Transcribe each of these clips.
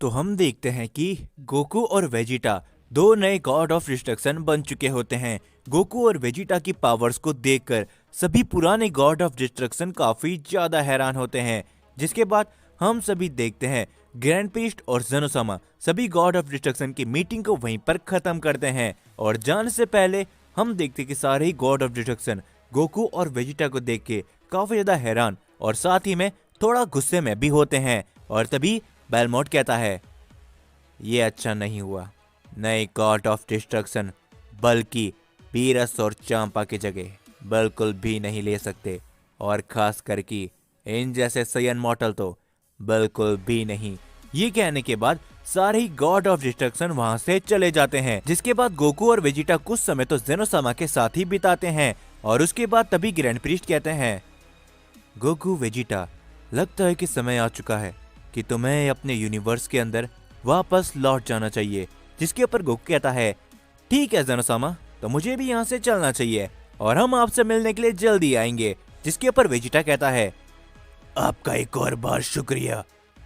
तो हम देखते हैं कि गोकू और वेजिटा दो नए गॉड ऑफ डिस्ट्रक्शन बन चुके होते हैं। गोकू और वेजिटा की पावर्स को देखकर सभी पुराने गॉड ऑफ डिस्ट्रक्शन काफी ज्यादा हैरान होते हैं। जिसके बाद हम सभी देखते हैं ग्रैंड पीस्ट और ज़ेनोसामा सभी गॉड ऑफ डिस्ट्रक्शन की मीटिंग को वहीं पर खत्म करते हैं और जाने से पहले हम देखते कि सारे ही गॉड ऑफ डिस्ट्रक्शन गोकू और वेजिटा को देख के काफी ज्यादा हैरान और साथ ही में थोड़ा गुस्से में भी होते हैं। और तभी बेलमोट कहता है, ये अच्छा नहीं हुआ, नए गॉड ऑफ डिस्ट्रक्शन बल्कि बीरस और चांपा की जगह बिल्कुल भी नहीं ले सकते, और खास करके इन जैसे सयन मॉर्टल तो बिल्कुल भी नहीं। ये कहने के बाद सारे ही गॉड ऑफ डिस्ट्रक्शन वहां से चले जाते हैं। जिसके बाद गोकू और वेजिटा कुछ समय तो ज़ेनोसामा के साथ ही बिताते हैं और उसके बाद तभी ग्रैंड प्रीस्ट कहते हैं, गोकू वेजिटा, लगता है कि समय आ चुका है कि तुम्हें अपने यूनिवर्स के अंदर वापस लौट जाना चाहिए। जिसके ऊपर गोकू कहता है, ठीक है ज़ेनोसामा, तो मुझे भी यहाँ से चलना चाहिए और हम आपसे मिलने के लिए जल्दी आएंगे। जिसके ऊपर वेजिटा कहता है, आपका एक और बार शुक्रिया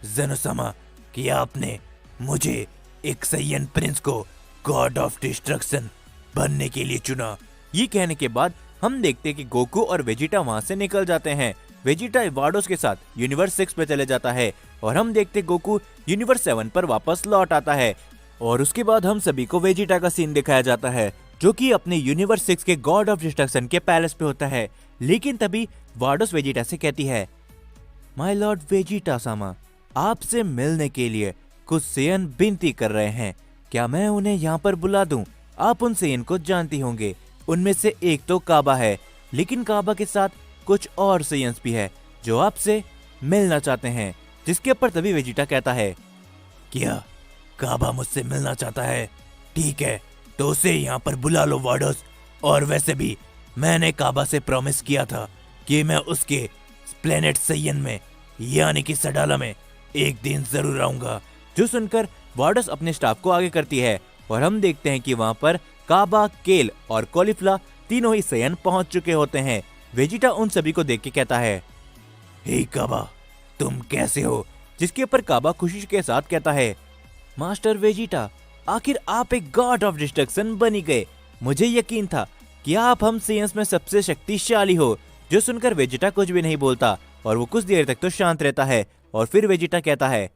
ज़ेनोसामा कि आपने मुझे एक सैयन प्रिंस को गॉड ऑफ डिस्ट्रक्शन बनने के लिए चुना। ये कहने के बाद हम देखते कि गोकू और वेजिटा वहां से निकल जाते हैं। वेजिटा वाडोस के साथ यूनिवर्स 6 पे चले जाता है और हम देखते गोकू यूनिवर्स 7 पर वापस लौट आता है। और उसके बाद हम सभी को वेजिटा का सीन दिखाया जाता है जो कि अपने यूनिवर्स 6 के गॉड ऑफ डिस्ट्रक्शन के पैलेस पे होता है। लेकिन तभी वाडोस वेजिटा से कहती है, माय लॉर्ड वेजिटा सामा, आपसे मिलने के लिए कुछ सेयन विनती कर रहे हैं, क्या मैं उन्हें यहाँ पर बुला दूं? आप उन सेयन को जानती होंगे, उनमें से एक तो काबा है, लेकिन काबा के साथ कुछ और सेयन्स भी है जो आपसे मिलना चाहते हैं। जिसके ऊपर तभी वेजिटा कहता है, क्या काबा मुझसे मिलना चाहता है? ठीक है, तो उसे यहाँ पर बुला लो वाडोस। और वैसे भी मैंने काबा से प्रॉमिस किया था कि मैं उसके प्लेनेट सैयन में यानी कि सडाला में एक दिन जरूर आऊंगा। जो सुनकर वाडोस अपने स्टाफ को आगे करती है और हम देखते हैं कि वहां पर काबा, केल और कॉलीफ्ला तीनों ही सैयन पहुंच चुके होते हैं। वेजिटा उन सभी को देख के कहता है, हे काबा, तुम कैसे हो? जिसके ऊपर काबा खुशी के साथ कहता है, मास्टर वेजिटा, आखिर आप एक गॉड ऑफ डिस्ट्रक्शन बनी गए। मुझे यकीन था कि आप हम सेयंस में सबसे शक्तिशाली हो। जो सुनकर वेजिटा कुछ भी नहीं बोलता और वो कुछ देर तक तो शांत रहता है और फिर वेजिटा कहता है,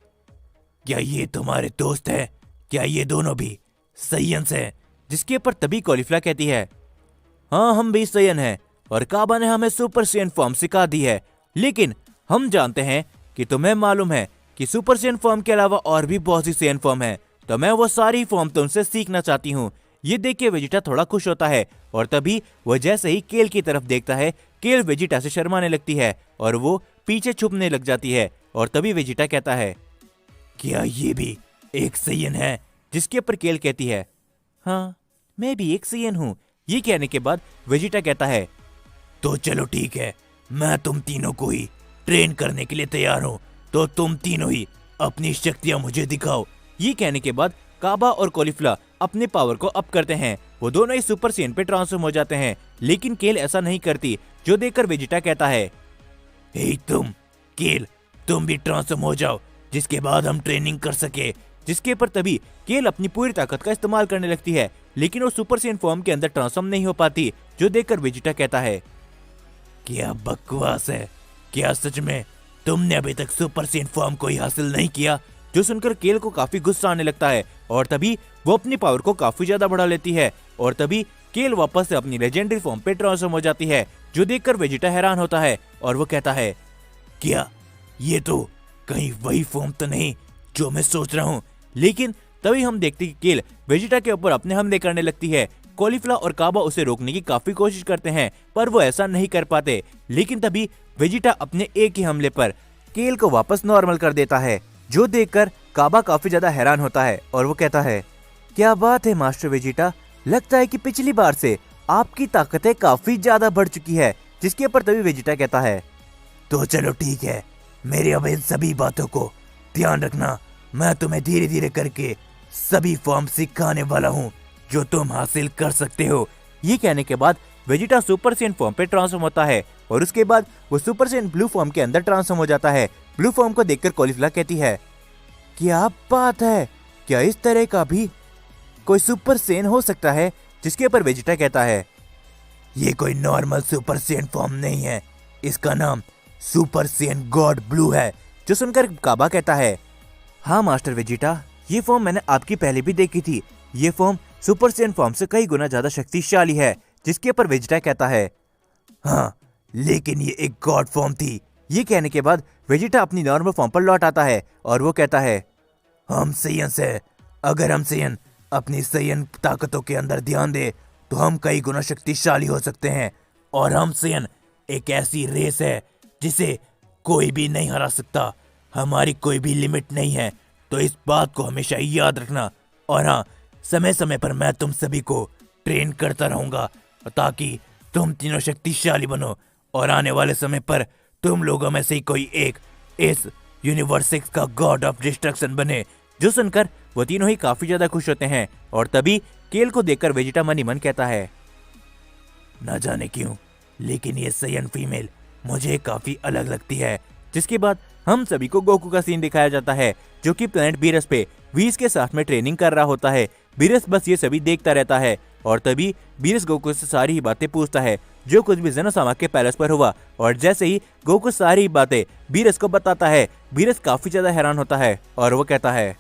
क्या ये तुम्हारे दोस्त है? क्या ये दोनों भी सैयन्स हैं? जिसके ऊपर तभी कॉलीफ्ला कहती है, हाँ, हम भी सैयन हैं और काबा ने हमें सुपर सैयन फॉर्म सिखा दी है, लेकिन हम जानते हैं कि तुम्हें मालूम है कि सुपर सैयन फॉर्म के अलावा और भी बहुत सी सैयन फॉर्म है, तो मैं वो सारी फॉर्म तुमसे सीखना चाहती हूँ। ये देख के वेजिटा थोड़ा खुश होता है और तभी वह जैसे ही केल की तरफ देखता है, केल वेजिटा से शर्माने लगती है और वो पीछे छुपने लग जाती है। और तभी वेजिटा कहता है, क्या ये भी एक सैयन है? जिसके ऊपर केल कहती है, हाँ, मैं भी एक सैयन हूँ। ये कहने के बाद वेजिटा कहता है, तो चलो ठीक है, मैं तुम तीनों को ही ट्रेन करने के लिए तैयार हूँ, तो तुम तीनों ही अपनी शक्तियां मुझे दिखाओ। ये कहने के बाद काबा और कॉलीफ्ला अपने पावर को अप करते हैं। वो दोनों ही सुपर सैयन पे ट्रांसफॉर्म हो जाते हैं, लेकिन केल ऐसा नहीं करती। जो देखकर वेजिटा कहता है, हे तुम केल, तुम भी ट्रांसफॉर्म हो जाओ, जिसके बाद हम ट्रेनिंग कर सके। जिसके पर तभी केल अपनी पूरी ताकत का इस्तेमाल करने लगती है, लेकिन वो सुपर सैयन फॉर्म के अंदर ट्रांसफॉर्म नहीं हो पाती। जो देखकर वेजिटा कहता है, क्या बकवास है, क्या सच में तुमने अभी तक सुपर सैयन फॉर्म को ही हासिल नहीं किया? जो सुनकर केल को काफी गुस्सा आने लगता है और तभी वो अपनी पावर को काफी ज्यादा बढ़ा लेती है और तभी केल वापस से अपनी लेजेंडरी फॉर्म पे ट्रांसफॉर्म हो जाती है। जो देखकर वेजिटा हैरान होता है और वो कहता है, क्या ये तो कहीं वही फॉर्म तो नहीं जो मैं सोच रहा हूँ? लेकिन तभी हम देखते कि केल वेजिटा के ऊपर अपने हमले करने लगती है। कॉलीफ्ला और काबा उसे रोकने की काफी कोशिश करते हैं पर वो ऐसा नहीं कर पाते। लेकिन तभी वेजिटा अपने एक ही हमले पर केल को वापस नॉर्मल कर देता है। जो देखकर काबा काफी ज्यादा हैरान होता है और वो कहता है, क्या बात है मास्टर वेजिटा, लगता है कि पिछली बार से आपकी ताकतें काफी ज्यादा बढ़ चुकी है। जिसके ऊपर तभी वेजिटा कहता है, तो चलो ठीक है, मेरी अब इन सभी बातों को ध्यान रखना। मैं तुम्हें धीरे धीरे करके सभी फॉर्म सिखाने वाला हूँ जो तुम हासिल कर सकते हो। ये कहने के बाद वेजिटा सुपर सैयन फॉर्म पे ट्रांसफॉर्म होता है और उसके बाद वो सुपर सैयन ब्लू फॉर्म के अंदर ट्रांसफॉर्म हो जाता है। ब्लू फॉर्म को देखकर कॉलीफ्ला कहती है, क्या बात है, क्या इस तरह का भी कोई सुपर सेन हो सकता है? जिसके ऊपर वेजिटा कहता है, ये कोई नॉर्मल सुपर सेन फॉर्म नहीं है, इसका नाम सुपर सेन गॉड ब्लू है। जो सुनकर काबा कहता है, हाँ मास्टर वेजिटा, ये फॉर्म मैंने आपकी पहले भी देखी थी। ये फॉर्म सुपर सेन फॉर्म से कई गुना ज्यादा शक्तिशाली है। जिसके ऊपर वेजिटा कहता है, हाँ लेकिन ये एक गॉड फॉर्म थी। ये कहने के बाद वेजिटा अपनी नॉर्मल फॉर्म पर लौट आता है और वो कहता है, हम सैयन से, अगर हम सैयन अपनी सैयन ताकतों के अंदर ध्यान दे तो हम कई गुना शक्तिशाली हो सकते हैं। और हम सैयन एक ऐसी रेस है जिसे कोई भी नहीं हरा सकता। हमारी कोई भी लिमिट नहीं है, तो इस बात को हमेशा याद रखना। और हाँ, समय समय पर मैं तुम सभी को ट्रेन करता रहूंगा ताकि तुम तीनों शक्तिशाली बनो और आने वाले समय पर तुम लोगों में से कोई एक इस यूनिवर्स का गॉड ऑफ डिस्ट्रक्शन बने। जो सुनकर वो तीनों ही काफी ज्यादा खुश होते हैं और तभी केल को देखकर वेजिटा मन ही मन कहता है, न जाने क्यों लेकिन ये सैयन फीमेल मुझे काफी अलग लगती है। जिसके बाद हम सभी को गोकू का सीन दिखाया जाता है जो कि प्लेनेट बीरस पे वीस के साथ में ट्रेनिंग कर रहा होता है। बीरस बस ये सभी देखता रहता है और तभी बीरस गोकू से सारी ही बातें पूछता है जो कुछ भी जेनोसामा के पैलेस पर हुआ। और जैसे ही गोकू सारी ही बातें बीरस को बताता है, बीरस काफी ज्यादा हैरान होता है और वो कहता है,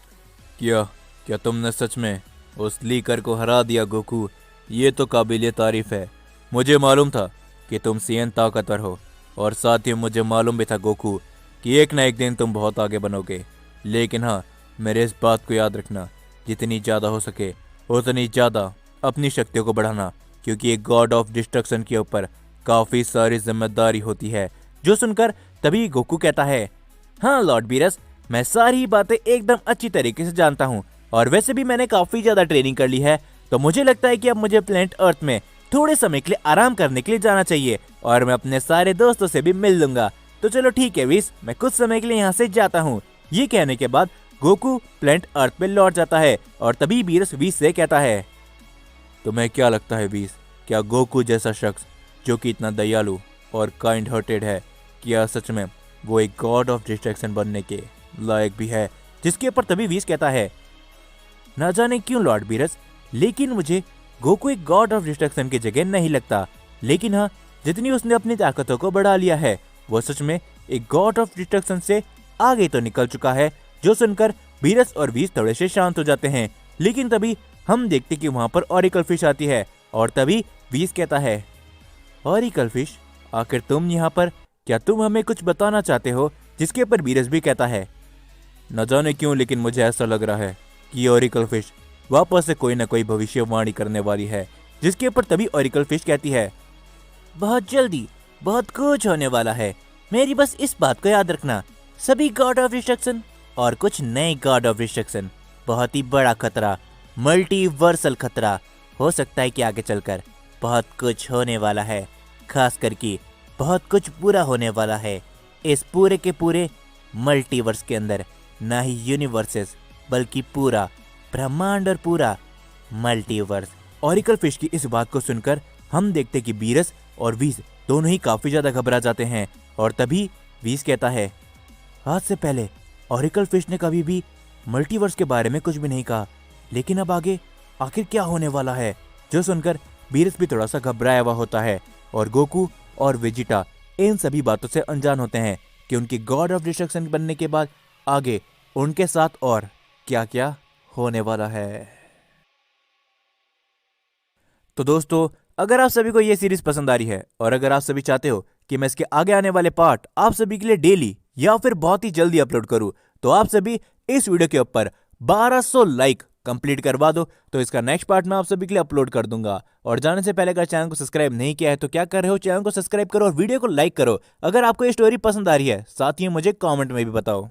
क्या तुमने सच में उस लीकर को हरा दिया गोकू? ये तो काबिलियत तारीफ है। मुझे मालूम था कि तुम सैयन ताकतवर हो और साथ ही मुझे मालूम भी था गोकू कि एक ना एक दिन तुम बहुत आगे बनोगे। लेकिन हाँ, मेरे इस बात को याद रखना, जितनी ज़्यादा हो सके उतनी ज़्यादा अपनी शक्तियों को बढ़ाना, क्योंकि एक गॉड ऑफ डिस्ट्रक्शन के ऊपर काफ़ी सारी जिम्मेदारी होती है। जो सुनकर तभी गोकू कहता है, हाँ लॉर्ड बीरस, मैं सारी बातें एकदम अच्छी तरीके से जानता हूँ और वैसे भी मैंने काफ़ी ज़्यादा ट्रेनिंग कर ली है, तो मुझे लगता है कि अब मुझे प्लेनेट अर्थ में थोड़े समय के लिए आराम करने के लिए जाना चाहिए और मैं अपने सारे दोस्तों से भी मिल लूंगा। तो चलो ठीक है वीस, मैं कुछ समय के लिए यहाँ से जाता हूँ। ये कहने के बाद गोकू प्लेनेट अर्थ पे लौट जाता है और तभी बीरस वीस से कहता है, तुम्हें क्या लगता है वीस, क्या गोकू जैसा शख्स जो कि इतना दयालु और काइंड हार्टेड है, क्या सच में वो एक गॉड ऑफ डिस्ट्रक्शन बनने के लायक भी है? जिसके ऊपर तभी वीस कहता है, ना जाने क्यों लॉर्ड बीरस, लेकिन मुझे गोकू एक गॉड ऑफ डिस्ट्रक्शन की जगह नहीं लगता। लेकिन हाँ, जितनी उसने अपनी ताकतों को बढ़ा लिया है वो सच में एक गॉड ऑफ डिस्ट्रक्शन से आगे तो निकल चुका है। जो सुनकर बीरस और वीस थोड़े से शांत हो जाते हैं। लेकिन तभी हम देखते कि वहां पर ऑरिकल फिश आती है और तभी वीस कहता है, ऑरिकल फिश, आखिर तुम यहाँ पर, क्या तुम हमें कुछ बताना चाहते हो? जिसके ऊपर बीरस भी कहता है, न जाने क्यों लेकिन मुझे ऐसा लग रहा है कि ऑरिकल फिश वापस से कोई ना कोई भविष्यवाणी करने वाली है। जिसके ऊपर तभी ऑरिकल फिश कहती है, बहुत जल्दी बहुत कुछ होने वाला है, मेरी बस इस बात को याद रखना, सभी गॉड ऑफ डिस्ट्रक्शन और कुछ नए गॉड ऑफ डिस्ट्रक्शन बहुत ही बड़ा खतरा, मल्टीवर्सल खतरा हो सकता है कि आगे चलकर बहुत कुछ होने वाला है, खास करके बहुत कुछ बुरा होने वाला है इस पूरे के पूरे मल्टीवर्स के अंदर। ना ही यूनिवर्सेस बल्कि पूरा ब्रह्मांड और पूरा मल्टीवर्स। ऑरिकल फिश की इस बात को सुनकर हम देखते कि बीरस और वीस दोनों ही काफी ज्यादा घबरा जाते हैं और तभी वीस कहता है, आज से पहले ऑरिकल फिश ने कभी भी मल्टीवर्स के बारे में कुछ भी नहीं कहा, लेकिन अब आगे आखिर क्या होने वाला है? जो सुनकर बीरस भी थोड़ा सा घबराया हुआ होता है और गोकू और वेजिटा इन सभी बातों से अनजान होते हैं कि उनकी गॉड ऑफ डिस्ट्रक्शन बनने के बाद आगे उनके साथ और क्या क्या होने वाला है। तो दोस्तों, अगर आप सभी को ये सीरीज पसंद आ रही है और अगर आप सभी चाहते हो कि मैं इसके आगे आने वाले पार्ट आप सभी के लिए डेली या फिर बहुत ही जल्दी अपलोड करूं, तो आप सभी इस वीडियो के ऊपर 1200 लाइक कंप्लीट करवा दो, तो इसका नेक्स्ट पार्ट मैं आप सभी के लिए अपलोड कर दूंगा। और जाने से पहले अगर चैनल को सब्सक्राइब नहीं किया है तो क्या कर रहे हो, चैनल को सब्सक्राइब करो और वीडियो को लाइक करो। अगर आपको ये स्टोरी पसंद आ रही है, साथ ही मुझे कमेंट में भी बताओ।